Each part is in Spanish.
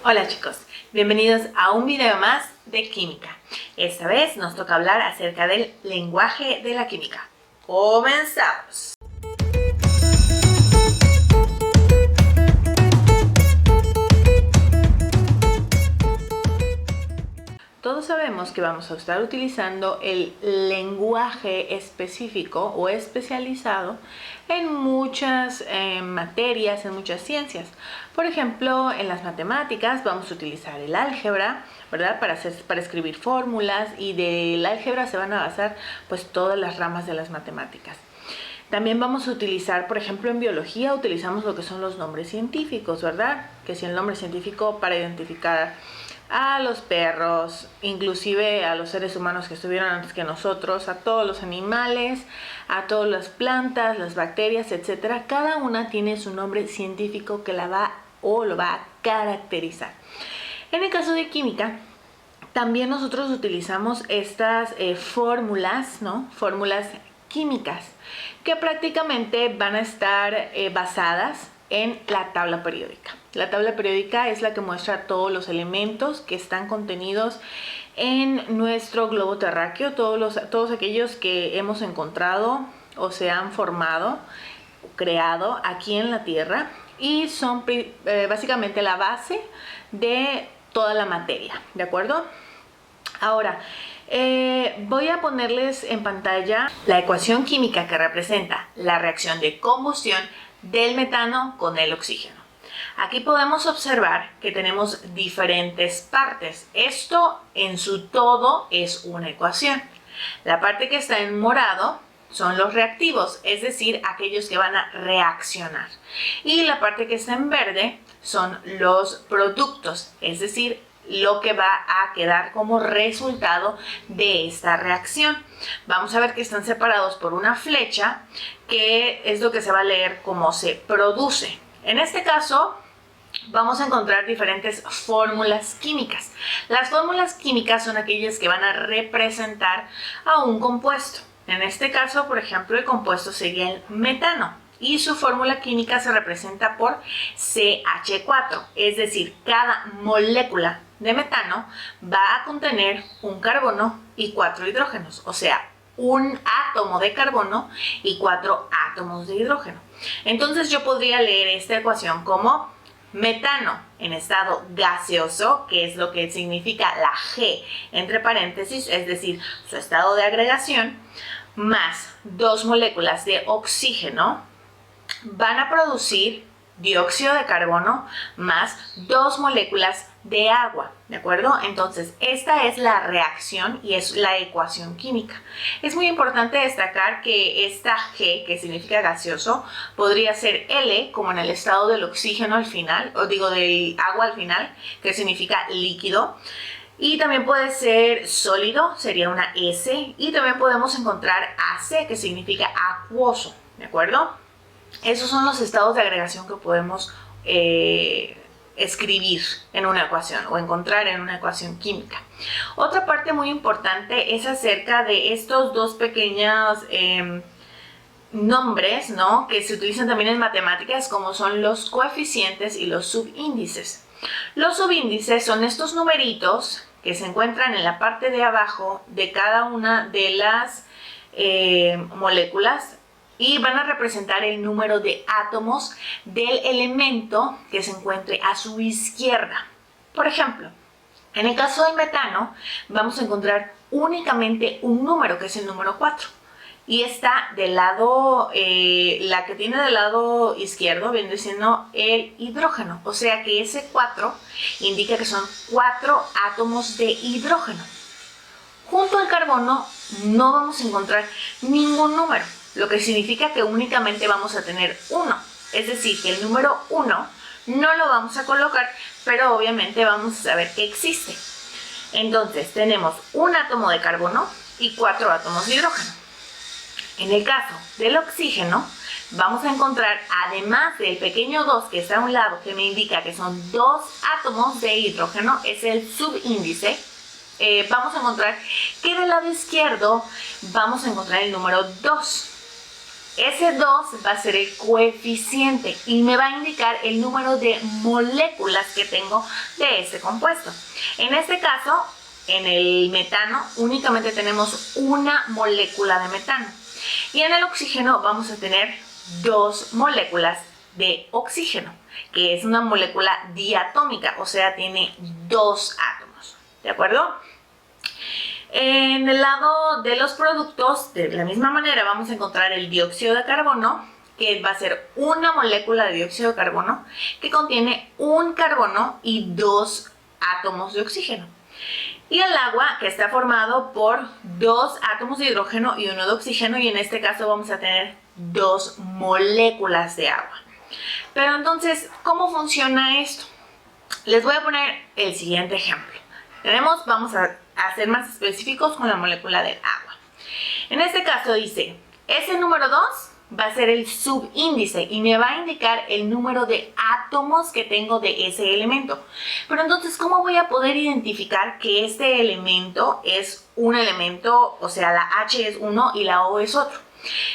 Hola chicos, bienvenidos a un video más de química. Esta vez nos toca hablar acerca del lenguaje de la química. ¡Comenzamos! Todos sabemos que vamos a estar utilizando el lenguaje específico o especializado en muchas materias, en muchas ciencias. Por ejemplo, en las matemáticas vamos a utilizar el álgebra, ¿verdad? Para escribir fórmulas, y del álgebra se van a basar pues todas las ramas de las matemáticas. También vamos a utilizar, por ejemplo, en biología utilizamos lo que son los nombres científicos, ¿verdad? Que si el nombre científico para identificar a los perros, inclusive a los seres humanos que estuvieron antes que nosotros, a todos los animales, a todas las plantas, las bacterias, etcétera. Cada una tiene su nombre científico que lo va a caracterizar. En el caso de química, también nosotros utilizamos estas fórmulas, ¿no? Fórmulas químicas, que prácticamente van a estar basadas en la tabla periódica. La tabla periódica es la que muestra todos los elementos que están contenidos en nuestro globo terráqueo, todos aquellos que hemos encontrado o se han formado, creado aquí en la Tierra, y son básicamente la base de toda la materia, ¿de acuerdo? Ahora, voy a ponerles en pantalla la ecuación química que representa la reacción de combustión del metano con el oxígeno. Aquí podemos observar que tenemos diferentes partes. Esto en su todo es una ecuación. La parte que está en morado son los reactivos, es decir, aquellos que van a reaccionar. Y la parte que está en verde son los productos, es decir, lo que va a quedar como resultado de esta reacción. Vamos a ver que están separados por una flecha, que es lo que se va a leer como se produce. En este caso vamos a encontrar diferentes fórmulas químicas. Las fórmulas químicas son aquellas que van a representar a un compuesto. En este caso, por ejemplo, el compuesto sería el metano, y su fórmula química se representa por CH4, es decir, cada molécula de metano va a contener un carbono y 4 hidrógenos, o sea, un átomo de carbono y 4 átomos de hidrógeno. Entonces yo podría leer esta ecuación como metano en estado gaseoso, que es lo que significa la G entre paréntesis, es decir, su estado de agregación, más 2 moléculas de oxígeno van a producir dióxido de carbono más 2 moléculas de agua, ¿de acuerdo? Entonces, esta es la reacción y es la ecuación química. Es muy importante destacar que esta G, que significa gaseoso, podría ser L, como en el estado del oxígeno al final, o digo del agua al final, que significa líquido. Y también puede ser sólido, sería una S, y también podemos encontrar AC, que significa acuoso, ¿de acuerdo? Esos son los estados de agregación que podemos escribir en una ecuación o encontrar en una ecuación química. Otra parte muy importante es acerca de estos dos pequeños nombres, ¿no?, que se utilizan también en matemáticas, como son los coeficientes y los subíndices. Los subíndices son estos numeritos que se encuentran en la parte de abajo de cada una de las moléculas, y van a representar el número de átomos del elemento que se encuentre a su izquierda. Por ejemplo, en el caso del metano vamos a encontrar únicamente un número, que es el número 4. Y está del lado, la que tiene del lado izquierdo viene siendo el hidrógeno. O sea que ese 4 indica que son 4 átomos de hidrógeno. Junto al carbono no vamos a encontrar ningún número, lo que significa que únicamente vamos a tener 1. Es decir, que el número 1 no lo vamos a colocar, pero obviamente vamos a saber que existe. Entonces tenemos un átomo de carbono y 4 átomos de hidrógeno. En el caso del oxígeno, vamos a encontrar, además del pequeño 2 que está a un lado, que me indica que son 2 átomos de hidrógeno, es el subíndice, vamos a encontrar que del lado izquierdo vamos a encontrar el número 2. Ese 2 va a ser el coeficiente y me va a indicar el número de moléculas que tengo de ese compuesto. En este caso, en el metano únicamente tenemos una molécula de metano y en el oxígeno vamos a tener 2 moléculas de oxígeno, que es una molécula diatómica, o sea, tiene 2 átomos, ¿de acuerdo? En el lado de los productos, de la misma manera vamos a encontrar el dióxido de carbono, que va a ser una molécula de dióxido de carbono que contiene un carbono y 2 átomos de oxígeno. Y el agua, que está formado por 2 átomos de hidrógeno y 1 de oxígeno, y en este caso vamos a tener 2 moléculas de agua. Pero entonces, ¿cómo funciona esto? Les voy a poner el siguiente ejemplo. Vamos a ser más específicos con la molécula del agua. En este caso dice, ese número 2 va a ser el subíndice y me va a indicar el número de átomos que tengo de ese elemento. Pero entonces, ¿cómo voy a poder identificar que este elemento es un elemento, o sea, la H es uno y la O es otro?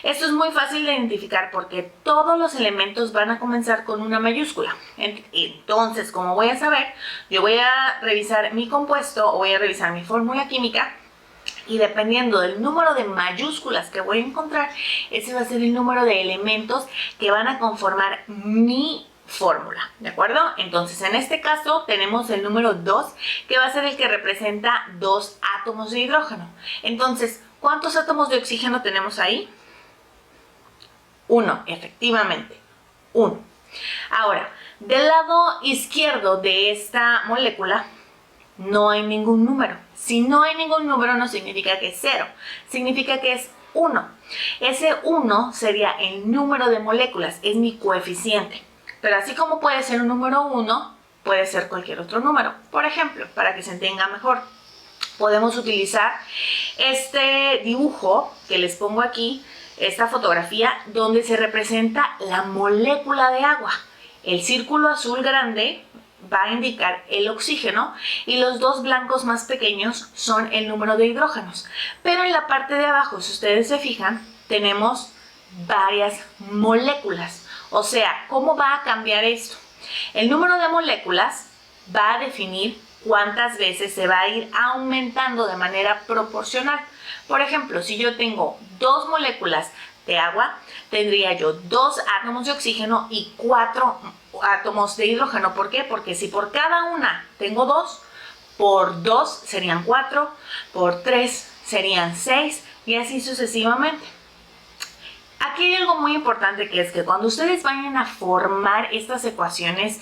Esto es muy fácil de identificar porque todos los elementos van a comenzar con una mayúscula. Entonces, como voy a saber, yo voy a revisar mi compuesto o voy a revisar mi fórmula química y dependiendo del número de mayúsculas que voy a encontrar, ese va a ser el número de elementos que van a conformar mi fórmula, ¿de acuerdo? Entonces, en este caso tenemos el número 2, que va a ser el que representa 2 átomos de hidrógeno. Entonces, ¿cuántos átomos de oxígeno tenemos ahí? 1, efectivamente, 1. Ahora, del lado izquierdo de esta molécula no hay ningún número. Si no hay ningún número no significa que es 0, significa que es 1. Ese 1 sería el número de moléculas, es mi coeficiente. Pero así como puede ser un número 1, puede ser cualquier otro número. Por ejemplo, para que se entienda mejor, podemos utilizar este dibujo que les pongo aquí, esta fotografía, donde se representa la molécula de agua. El círculo azul grande va a indicar el oxígeno y los 2 blancos más pequeños son el número de hidrógenos. Pero en la parte de abajo, si ustedes se fijan, tenemos varias moléculas. O sea, ¿cómo va a cambiar esto? El número de moléculas va a definir cuántas veces se va a ir aumentando de manera proporcional. Por ejemplo, si yo tengo 2 moléculas de agua, tendría yo 2 átomos de oxígeno y 4 átomos de hidrógeno. ¿Por qué? Porque si por cada una tengo 2, por 2 serían 4, por 3 serían 6 y así sucesivamente. Aquí hay algo muy importante, que es que cuando ustedes vayan a formar estas ecuaciones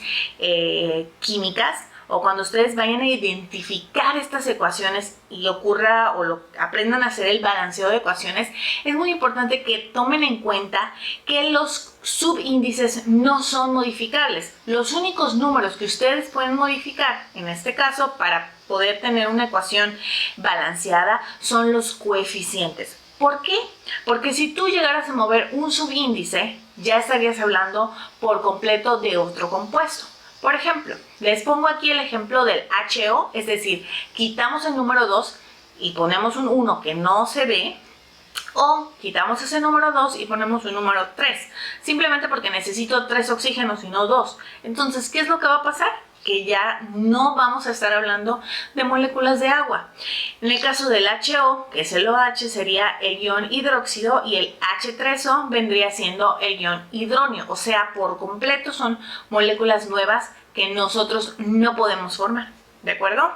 químicas, o cuando ustedes vayan a identificar estas ecuaciones y ocurra o aprendan a hacer el balanceo de ecuaciones, es muy importante que tomen en cuenta que los subíndices no son modificables. Los únicos números que ustedes pueden modificar, en este caso, para poder tener una ecuación balanceada, son los coeficientes. ¿Por qué? Porque si tú llegaras a mover un subíndice, ya estarías hablando por completo de otro compuesto. Por ejemplo, les pongo aquí el ejemplo del HO, es decir, quitamos el número 2 y ponemos un 1 que no se ve, o quitamos ese número 2 y ponemos un número 3, simplemente porque necesito 3 oxígenos y no 2. Entonces, ¿qué es lo que va a pasar? Que ya no vamos a estar hablando de moléculas de agua. En el caso del HO, que es el OH, sería el ion hidróxido y el H3O vendría siendo el ion hidronio. O sea, por completo son moléculas nuevas que nosotros no podemos formar. ¿De acuerdo?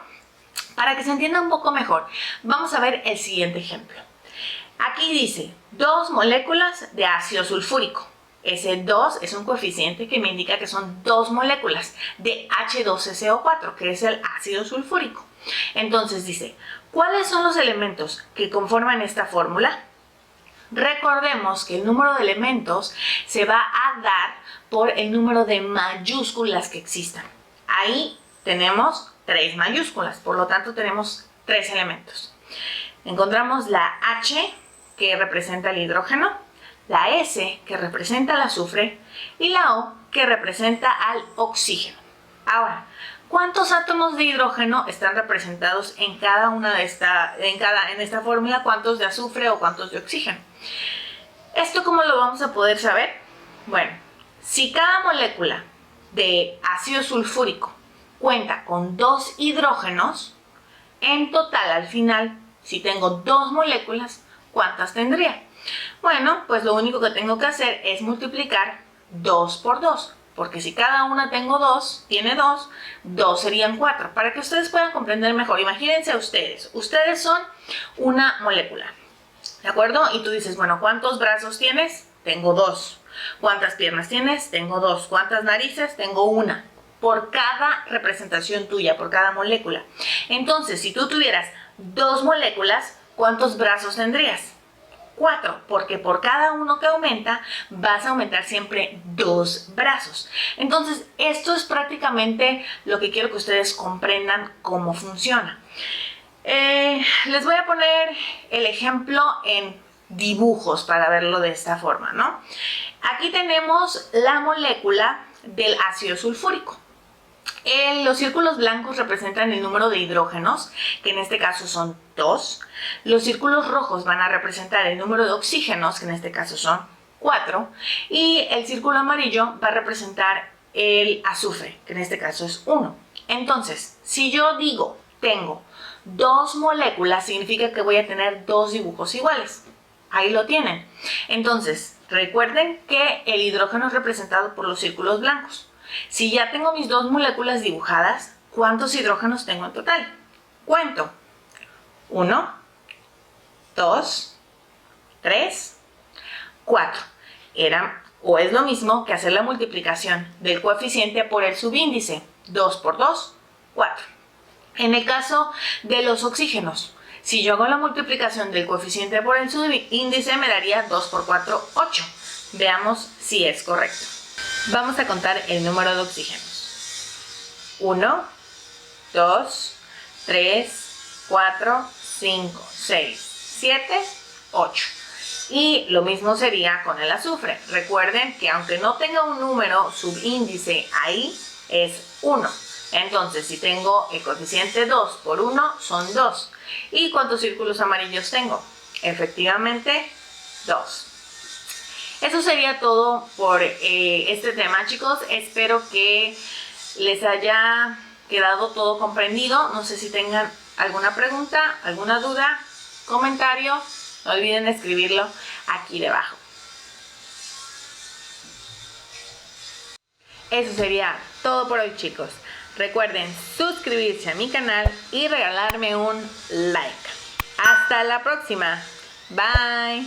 Para que se entienda un poco mejor, vamos a ver el siguiente ejemplo. Aquí dice 2 moléculas de ácido sulfúrico. Ese 2 es un coeficiente que me indica que son 2 moléculas de H2SO4, que es el ácido sulfúrico. Entonces dice, ¿cuáles son los elementos que conforman esta fórmula? Recordemos que el número de elementos se va a dar por el número de mayúsculas que existan. Ahí tenemos 3 mayúsculas, por lo tanto tenemos 3 elementos. Encontramos la H, que representa el hidrógeno, la S, que representa el azufre, y la O, que representa al oxígeno. Ahora, ¿cuántos átomos de hidrógeno están representados en cada una de en esta fórmula? ¿Cuántos de azufre o cuántos de oxígeno? ¿Esto cómo lo vamos a poder saber? Bueno, si cada molécula de ácido sulfúrico cuenta con 2 hidrógenos, en total al final, si tengo 2 moléculas, ¿cuántas tendría? Bueno, pues lo único que tengo que hacer es multiplicar 2 por 2, porque si cada una tiene 2, 2 serían 4. Para que ustedes puedan comprender mejor, imagínense ustedes son una molécula, ¿de acuerdo? Y tú dices, bueno, ¿cuántos brazos tienes? Tengo 2. ¿Cuántas piernas tienes? Tengo 2. ¿Cuántas narices? Tengo 1. Por cada representación tuya, por cada molécula. Entonces, si tú tuvieras 2 moléculas, ¿cuántos brazos tendrías? 4, porque por cada uno que aumenta, vas a aumentar siempre 2 brazos. Entonces, esto es prácticamente lo que quiero que ustedes comprendan cómo funciona. Les voy a poner el ejemplo en dibujos para verlo de esta forma, ¿no? Aquí tenemos la molécula del ácido sulfúrico. Los círculos blancos representan el número de hidrógenos, que en este caso son 2. Los círculos rojos van a representar el número de oxígenos, que en este caso son 4. Y el círculo amarillo va a representar el azufre, que en este caso es 1. Entonces, si yo digo tengo 2 moléculas, significa que voy a tener 2 dibujos iguales. Ahí lo tienen. Entonces, recuerden que el hidrógeno es representado por los círculos blancos. Si ya tengo mis 2 moléculas dibujadas, ¿cuántos hidrógenos tengo en total? Cuento. 1, 2, 3, 4. Es lo mismo que hacer la multiplicación del coeficiente por el subíndice. 2 por 2, 4. En el caso de los oxígenos, si yo hago la multiplicación del coeficiente por el subíndice, me daría 2 por 4, 8. Veamos si es correcto. Vamos a contar el número de oxígenos. 1, 2, 3, 4, 5, 6, 7, 8. Y lo mismo sería con el azufre. Recuerden que aunque no tenga un número subíndice ahí, es 1. Entonces, si tengo el coeficiente 2 por 1, son 2. ¿Y cuántos círculos amarillos tengo? Efectivamente, 2. Eso sería todo por este tema, chicos. Espero que les haya quedado todo comprendido. No sé si tengan alguna pregunta, alguna duda, comentario. No olviden escribirlo aquí debajo. Eso sería todo por hoy, chicos. Recuerden suscribirse a mi canal y regalarme un like. Hasta la próxima. Bye.